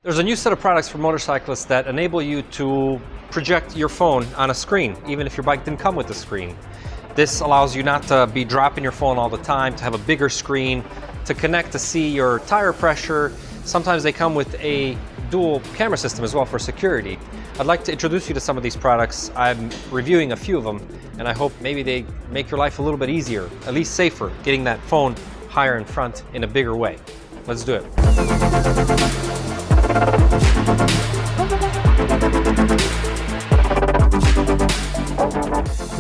There's a new set of products for motorcyclists that enable you to project your phone on a screen, even if your bike didn't come with a screen. This allows you not to be dropping your phone all the time, to have a bigger screen, to connect to see your tire pressure. Sometimes they come with a dual camera system as well for security. I'd like to introduce you to some of these products. I'm reviewing a few of them, and I hope maybe they make your life a little bit easier, at least safer, getting that phone higher in front in a bigger way. Let's do it.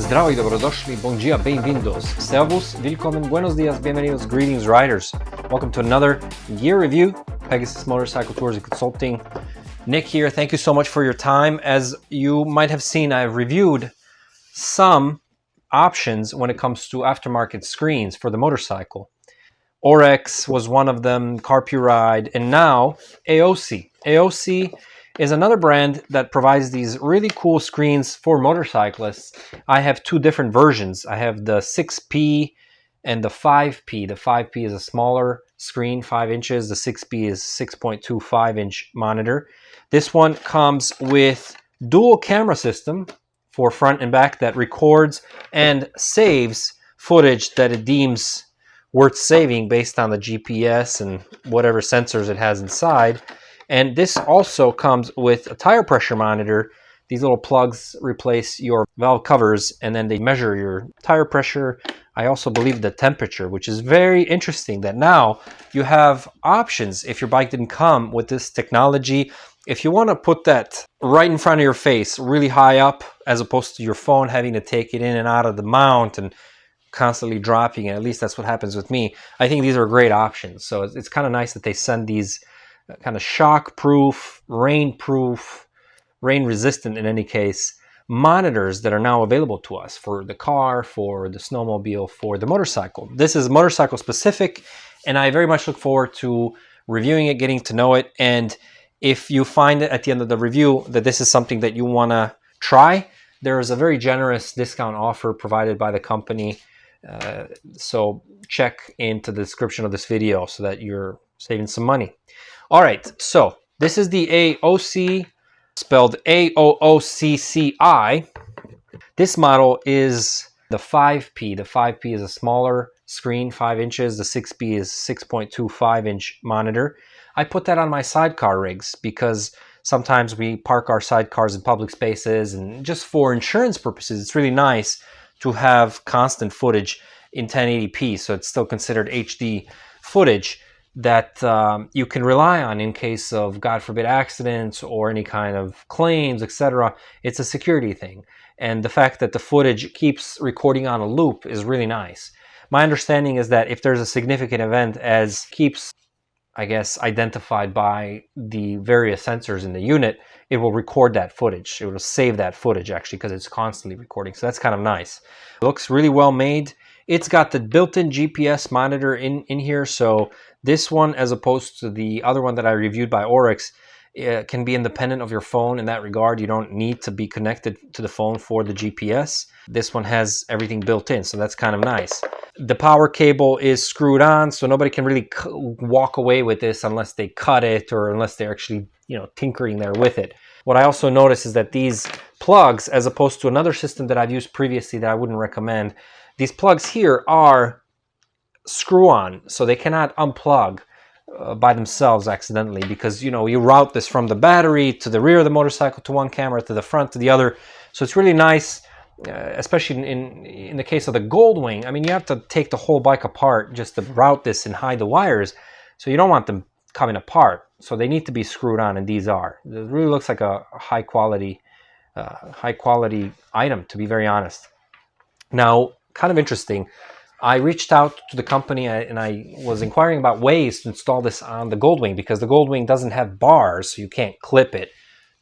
Zdravo I dobrodošli, bom dia, bem-vindos, servus, willkommen, buenos dias, bienvenidos, greetings, riders. Welcome to another gear review, Pegasus Motorcycle Tours and Consulting. Nick here, thank you so much for your time. As you might have seen, I've reviewed some options when it comes to aftermarket screens for the motorcycle. Aoocci was one of them, Ride, and now Aoocci. Aoocci is another brand that provides these really cool screens for motorcyclists. I have two different versions. I have the 6P and the 5P. The 5P is a smaller screen, 5 inches. The 6P is 6.25-inch monitor. This one comes with dual camera system for front and back that records and saves footage that it deems worth saving based on the GPS and whatever sensors it has inside. And this also comes with a tire pressure monitor. These little plugs replace your valve covers and then they measure your tire pressure. I also believe the temperature, which is very interesting that now you have options if your bike didn't come with this technology. If you want to put that right in front of your face, really high up, as opposed to your phone having to take it in and out of the mount and constantly dropping it, at least that's what happens with me. I think these are great options. So it's kind of nice that they send these kind of shock-proof, rain-proof, rain-resistant in any case, monitors that are now available to us for the car, for the snowmobile, for the motorcycle. This is motorcycle specific, and I very much look forward to reviewing it, getting to know it, and if you find it at the end of the review that this is something that you want to try, there is a very generous discount offer provided by the company. So check into the description of this video so that you're saving some money. All right, so this is the Aoocci, spelled Aoocci. This model is the 5P. The 5P is a smaller screen, 5 inches. The 6P is 6.25-inch monitor. I put that on my sidecar rigs because sometimes we park our sidecars in public spaces, and just for insurance purposes, it's really nice to have constant footage in 1080p, so it's still considered HD footage that you can rely on in case of, God forbid, accidents or any kind of claims, etc. It's a security thing. And the fact that the footage keeps recording on a loop is really nice. My understanding is that if there's a significant event, as keeps, I guess, identified by the various sensors in the unit, it will record that footage. It will save that footage, actually, because it's constantly recording. So that's kind of nice. It looks really well made. It's got the built-in GPS monitor in here. So this one, as opposed to the other one that I reviewed by Aoocci, can be independent of your phone in that regard. You don't need to be connected to the phone for the GPS. This one has everything built in, so that's kind of nice. The power cable is screwed on, so nobody can really walk away with this unless they cut it or unless they're actually, tinkering there with it. What I also noticed is that these plugs, as opposed to another system that I've used previously that I wouldn't recommend, these plugs here are screw-on, so they cannot unplug by themselves accidentally, because you route this from the battery to the rear of the motorcycle to one camera, to the front to the other. So it's really nice, especially in the case of the Goldwing. I mean, you have to take the whole bike apart just to route this and hide the wires, so you don't want them coming apart. So they need to be screwed on, and these are. It really looks like a high quality item, to be very honest. Now, kind of interesting, I reached out to the company and I was inquiring about ways to install this on the Goldwing, because the Goldwing doesn't have bars, so you can't clip it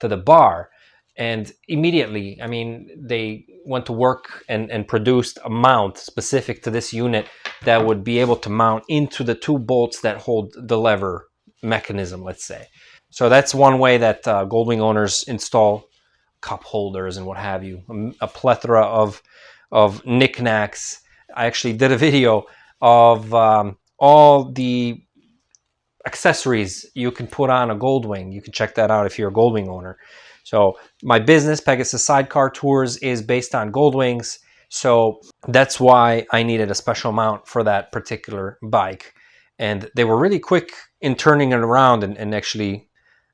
to the bar. And immediately, I mean, they went to work and produced a mount specific to this unit that would be able to mount into the two bolts that hold the lever mechanism, let's say. So that's one way that Goldwing owners install cup holders and what have you, a plethora of knickknacks. I actually did a video of all the accessories you can put on a Goldwing. You can check that out if you're a Goldwing owner. So my business, Pegasus Sidecar Tours, is based on Goldwings. So that's why I needed a special mount for that particular bike. And they were really quick in turning it around, and actually,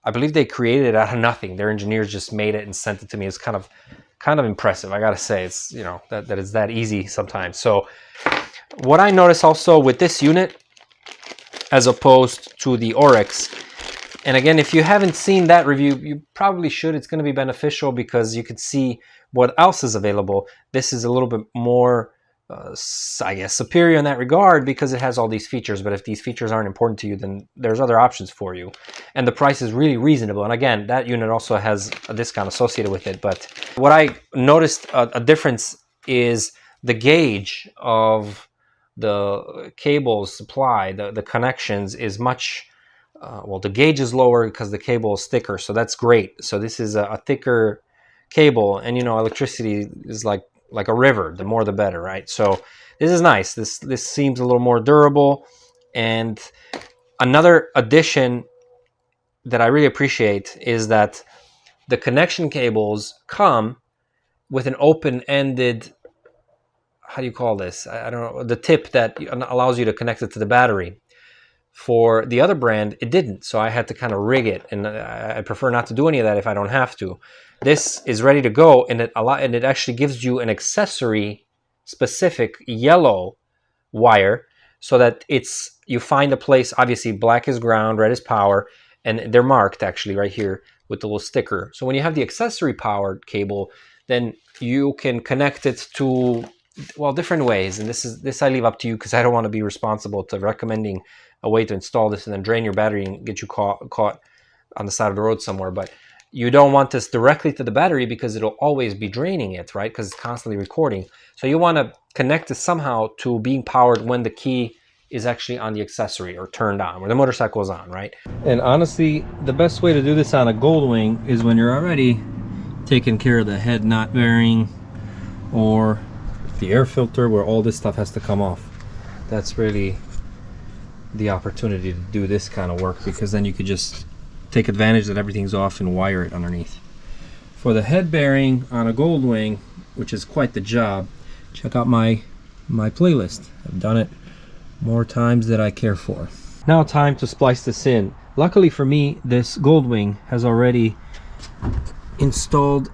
I believe they created it out of nothing. Their engineers just made it and sent it to me. It's kind of impressive. I gotta say, it's, you know, that it's that easy sometimes. So what I noticed also with this unit, as opposed to the Oryx, and again, if you haven't seen that review, you probably should. It's going to be beneficial because you could see what else is available. This is a little bit more, I guess, superior in that regard because it has all these features. But if these features aren't important to you, then there's other options for you. And the price is really reasonable. And again, that unit also has a discount associated with it. But what I noticed a difference is the gauge of the cable supply, the connections is much... well, the gauge is lower because the cable is thicker, so that's great. So this is a thicker cable, and you know, electricity is like a river. The more the better, right? So this is nice. This seems a little more durable. And another addition that I really appreciate is that the connection cables come with an open-ended, how do you call this? I don't know, the tip that allows you to connect it to the battery. For the other brand, it didn't, so I had to kind of rig it, and I prefer not to do any of that if I don't have to. This is ready to go, and it actually gives you an accessory specific yellow wire, so that you find a place. Obviously, black is ground, red is power, and they're marked actually right here with the little sticker. So when you have the accessory powered cable, then you can connect it to, well, different ways. And this I leave up to you because I don't want to be responsible to recommending a way to install this and then drain your battery and get you caught on the side of the road somewhere. But you don't want this directly to the battery because it'll always be draining it, right? Because it's constantly recording. So you want to connect this somehow to being powered when the key is actually on the accessory or turned on, where the motorcycle is on, right? And honestly, the best way to do this on a Goldwing is when you're already taking care of the head knot bearing or the air filter, where all this stuff has to come off. That's really the opportunity to do this kind of work, because then you could just take advantage that everything's off and wire it underneath. For the head bearing on a Goldwing, which is quite the job, check out my playlist. I've done it more times than I care for. Now time to splice this in. Luckily for me, this Goldwing has already installed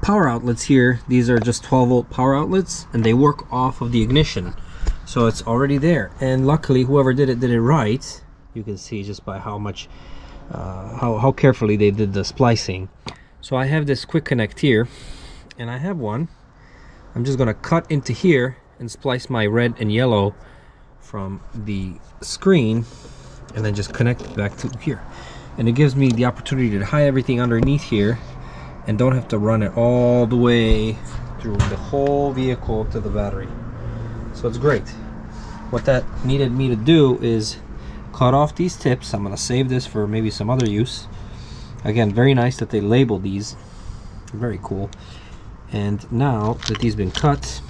power outlets here. These are just 12-volt power outlets, and they work off of the ignition. So it's already there, and luckily whoever did it right. You can see just by how much how carefully they did the splicing. So I have this quick connect here, and I have one. I'm just gonna cut into here and splice my red and yellow from the screen, and then just connect it back to here. And it gives me the opportunity to hide everything underneath here and don't have to run it all the way through the whole vehicle to the battery. So it's great. What that needed me to do is cut off these tips. I'm going to save this for maybe some other use. Again, very nice that they label these. Very cool. And now that these have been cut,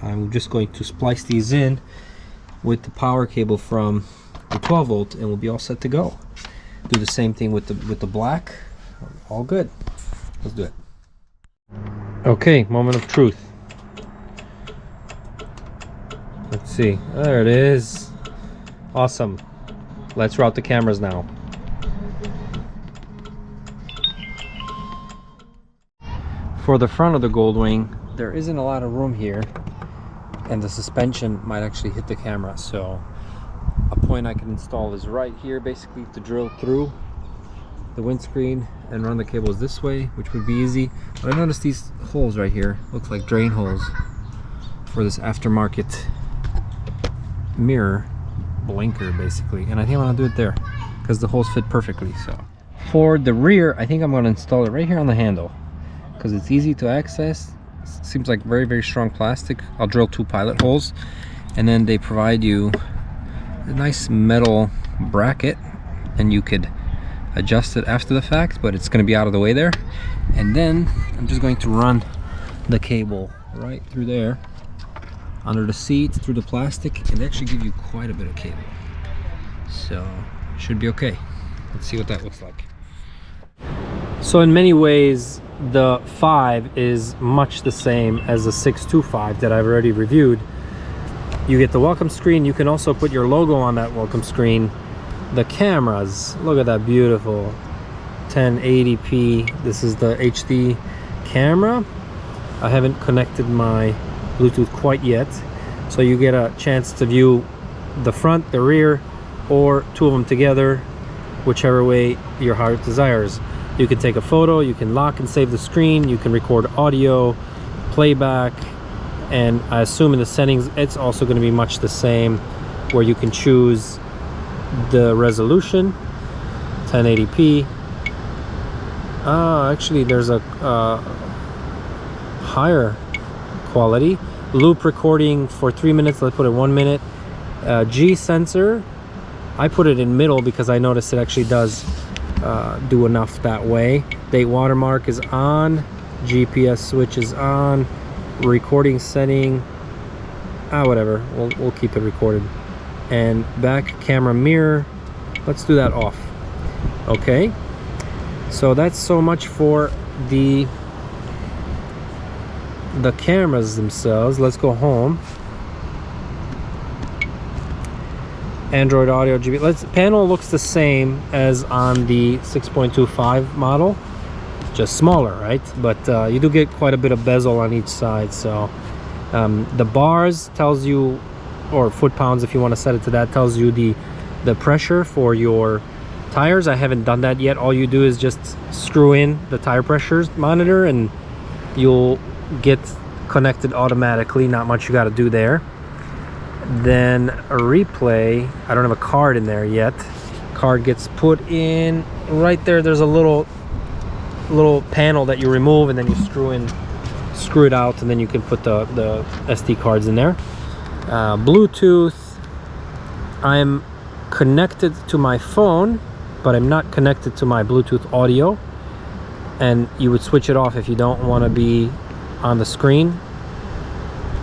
I'm just going to splice these in with the power cable from the 12-volt, and we'll be all set to go. Do the same thing with the black. All good. Let's do it. Okay, moment of truth. Let's see. There it is. Awesome. Let's route the cameras now. For the front of the Goldwing, there isn't a lot of room here, and the suspension might actually hit the camera. So a point I can install is right here, basically, to drill through the windscreen and run the cables this way, which would be easy. But I noticed these holes right here look like drain holes for this aftermarket mirror blinker, basically, and I think I'm gonna do it there because the holes fit perfectly. So for the rear, I think I'm gonna install it right here on the handle because it's easy to access. Seems like very, very strong plastic. I'll drill 2 pilot holes, and then they provide you a nice metal bracket, and you could adjust it after the fact, but it's going to be out of the way there. And then I'm just going to run the cable right through there, under the seat, through the plastic, and they actually give you quite a bit of cable. So should be okay. Let's see what that looks like. So in many ways the 5 is much the same as the 625 that I've already reviewed. You get the welcome screen. You can also put your logo on that welcome screen. The cameras, look at that beautiful 1080p. This is the HD camera. I haven't connected my Bluetooth quite yet, so you get a chance to view the front, the rear, or two of them together, whichever way your heart desires. You can take a photo, you can lock and save the screen, you can record audio, playback, and I assume in the settings it's also going to be much the same, where you can choose the resolution, 1080p. Actually there's a higher quality. Loop recording for 3 minutes, let's put it 1 minute. G sensor, I put it in middle because I noticed it actually does do enough that way. Date watermark is on, GPS switch is on, recording setting, whatever, we'll keep it recorded. And back camera mirror, let's do that off. Okay, so that's so much for the cameras themselves. Let's go home. Android Audio, GB. Panel looks the same as on the 6.25 model, just smaller, right? But you do get quite a bit of bezel on each side. So the bars tells you, or foot-pounds if you want to set it to that, tells you the pressure for your tires. I haven't done that yet. All you do is just screw in the tire pressure monitor and you'll get connected automatically. Not much you got to do there. Then a replay, I don't have a card in there yet. Card gets put in right there. There's a little panel that you remove, and then you screw it out, and then you can put the SD cards in there. Bluetooth, I'm connected to my phone, but I'm not connected to my Bluetooth audio, and you would switch it off if you don't want to be on the screen.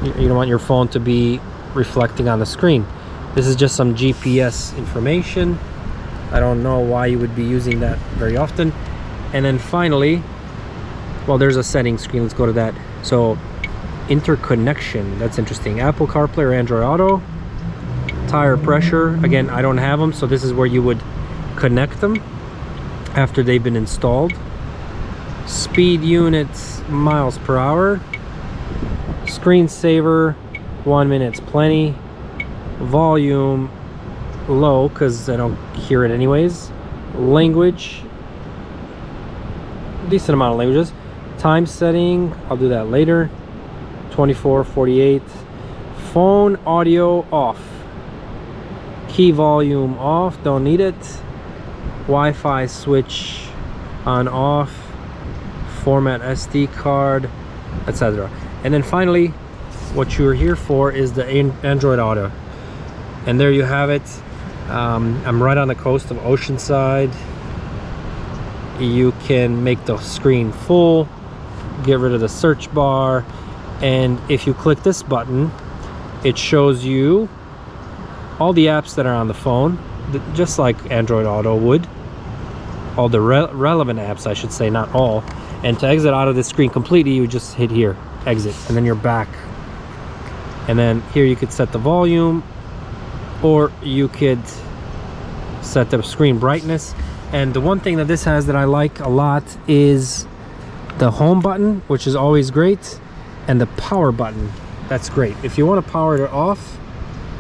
You don't want your phone to be reflecting on the screen. This is just some GPS information. I don't know why you would be using that very often. And then finally, well, there's a settings screen. Let's go to that. So interconnection, that's interesting. Apple CarPlay or Android Auto. Tire pressure, again, I don't have them, so this is where you would connect them after they've been installed. Speed units, miles per hour. Screensaver, 1 minute's plenty. Volume low because I don't hear it anyways. Language, decent amount of languages. Time setting, I'll do that later. 24, 48. Phone audio off. Key volume off, don't need it. Wi-Fi switch on off. Format SD card, etc. And then finally, what you're here for is the Android Auto. And there you have it. I'm right on the coast of Oceanside. You can make the screen full, get rid of the search bar, and if you click this button, it shows you all the apps that are on the phone, just like Android Auto would. All the relevant apps, I should say, not all. And to exit out of this screen completely, you just hit here, exit, and then you're back. And then here you could set the volume, or you could set the screen brightness. And the one thing that this has that I like a lot is the home button, which is always great, and the power button. That's great. If you want to power it off,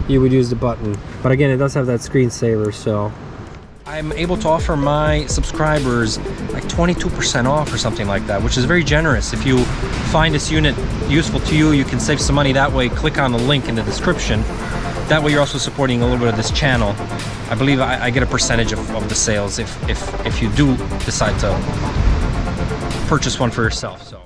you would use the button. But again, it does have that screensaver, so I'm able to offer my subscribers like 22% off or something like that, which is very generous. If you find this unit useful to you, you can save some money that way. Click on the link in the description. That way you're also supporting a little bit of this channel. I believe I get a percentage of the sales if you do decide to purchase one for yourself. So